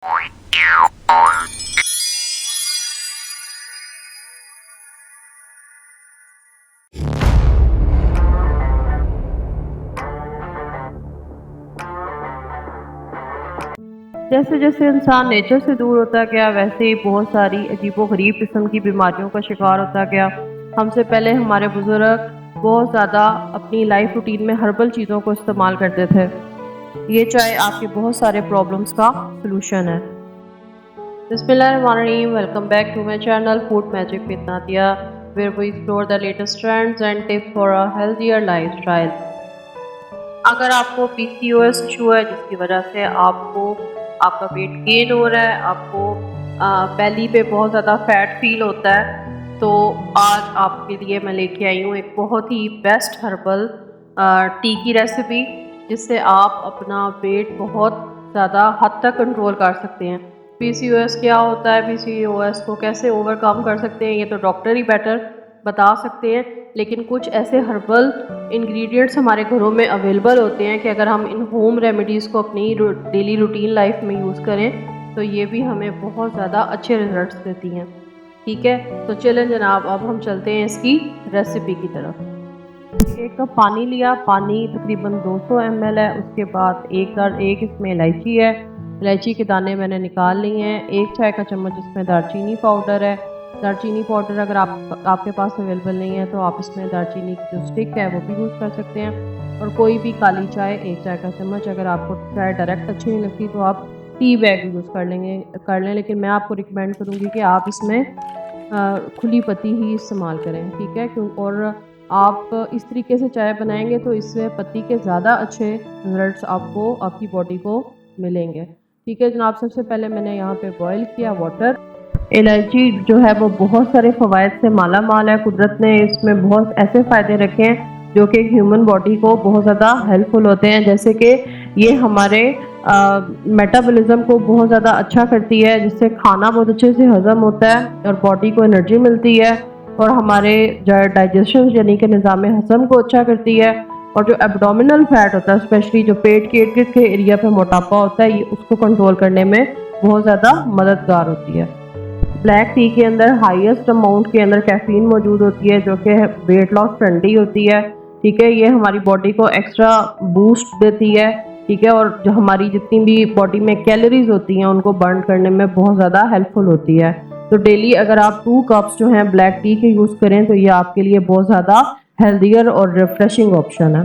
जैसे जैसे इंसान नेचर से दूर होता गया वैसे ही बहुत सारी अजीबो-गरीब किस्म की बीमारियों का शिकार होता गया। हमसे पहले हमारे बुज़ुर्ग बहुत ज़्यादा अपनी लाइफ रूटीन में हर्बल चीज़ों को इस्तेमाल करते थे। ये चाय आपके बहुत सारे प्रॉब्लम्स का सॉल्यूशन है। बिस्मिल्लाहिर्रहमानिर्रहीम, welcome back to my channel Food Magic with Nadia, where we explore the latest trends and tips for a healthier lifestyle. अगर आपको पीसीओएस इशू है जिसकी वजह से आपका वेट गेन हो रहा है, आपको बेली पे बहुत ज़्यादा फैट फील होता है, तो आज आपके लिए मैं लेके आई हूँ एक बहुत ही बेस्ट हर्बल टी की रेसिपी, जिससे आप अपना वेट बहुत ज़्यादा हद तक कंट्रोल कर सकते हैं। पीसीओएस क्या होता है, पीसीओएस को कैसे ओवरकम कर सकते हैं, ये तो डॉक्टर ही बेटर बता सकते हैं, लेकिन कुछ ऐसे हर्बल इंग्रेडिएंट्स हमारे घरों में अवेलेबल होते हैं कि अगर हम इन होम रेमेडीज़ को अपनी डेली रूटीन लाइफ में यूज़ करें तो ये भी हमें बहुत ज़्यादा अच्छे रिजल्ट्स देती हैं। ठीक है, तो चलें जनाब, अब हम चलते हैं इसकी रेसिपी की तरफ। एक कप पानी लिया, पानी तकरीबन 200 ml है। उसके बाद एक इसमें इलायची है, इलायची के दाने मैंने निकाल लिए हैं। 1 चाय का चम्मच इसमें दालचीनी पाउडर है। दालचीनी पाउडर अगर आपके पास अवेलेबल नहीं है तो आप इसमें दालचीनी की जो स्टिक है वो भी यूज़ कर सकते हैं। और कोई भी काली चाय 1 चाय का चम्मच। अगर आपको चाय डायरेक्ट अच्छी नहीं लगती तो आप टी बैग यूज़ कर लें, लेकिन मैं आपको रिकमेंड करूँगी कि आप इसमें खुली पत्ती ही इस्तेमाल करें। ठीक है, क्यों और आप इस तरीके से चाय बनाएंगे तो इससे पत्ती के ज़्यादा अच्छे रिजल्ट्स आपको आपकी बॉडी को मिलेंगे। ठीक है जनाब, सबसे पहले मैंने यहाँ पे बॉईल किया वाटर। इलायची जो है वो बहुत सारे फ़वाइद से माला माल है। कुदरत ने इसमें बहुत ऐसे फ़ायदे रखे हैं जो कि ह्यूमन बॉडी को बहुत ज़्यादा हेल्पफुल होते हैं, जैसे कि ये हमारे मेटाबॉलिज्म को बहुत ज़्यादा अच्छा करती है, जिससे खाना बहुत अच्छे से हज़म होता है और बॉडी को एनर्जी मिलती है, और हमारे जो डाइजेशन यानी कि निज़ाम हज़म को अच्छा करती है। और जो एब्डोमिनल फैट होता है, स्पेशली जो पेट के इर्द गिर्द के एरिया पे मोटापा होता है, ये उसको कंट्रोल करने में बहुत ज़्यादा मददगार होती है। ब्लैक टी के अंदर हाईएस्ट अमाउंट के अंदर कैफीन मौजूद होती है, जो कि वेट लॉस फ्रेंडली होती है। ठीक है, ये हमारी बॉडी को एक्स्ट्रा बूस्ट देती है। ठीक है, और जो हमारी जितनी भी बॉडी में कैलोरीज होती हैं उनको बर्न करने में बहुत ज़्यादा हेल्पफुल होती है। तो डेली अगर आप 2 कप्स जो हैं ब्लैक टी के यूज़ करें तो ये आपके लिए बहुत ज़्यादा हेल्दियर और रिफ्रेशिंग ऑप्शन है।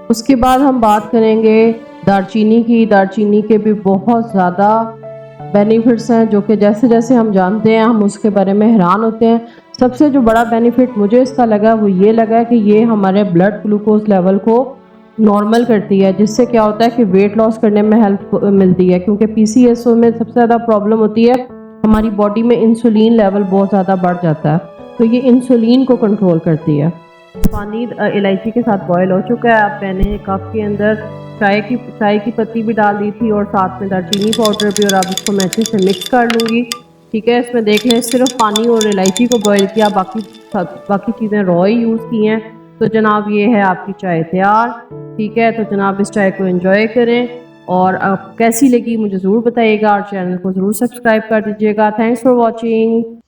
उसके बाद हम बात करेंगे दालचीनी की। दालचीनी के भी बहुत ज़्यादा बेनिफिट्स हैं, जो कि जैसे जैसे हम जानते हैं हम उसके बारे में हैरान होते हैं। सबसे जो बड़ा बेनिफिट मुझे इसका लगा वो ये लगा कि ये हमारे ब्लड ग्लूकोज लेवल को नॉर्मल करती है, जिससे क्या होता है कि वेट लॉस करने में हेल्प मिलती है, क्योंकि पीसीएसओ में सबसे ज़्यादा प्रॉब्लम होती है हमारी बॉडी में इंसुलिन लेवल बहुत ज़्यादा बढ़ जाता है, तो ये इंसुलिन को कंट्रोल करती है। पानी इलायची के साथ बॉयल हो चुका है। अब मैंने कप के अंदर चाय की पत्ती भी डाल दी थी और साथ में दालचीनी पाउडर भी, और अब इसको मैं अच्छे से मिक्स कर लूँगी। ठीक है, इसमें देख लें सिर्फ पानी और इलायची को बॉयल किया, बाकी चीज़ें रॉ ही यूज़ की हैं। तो जनाब ये है आपकी चाय तैयार। ठीक है, तो जनाब इस चाय को एंजॉय करें, और कैसी लगी मुझे ज़रूर बताइएगा, और चैनल को ज़रूर सब्सक्राइब कर दीजिएगा। Thanks for watching.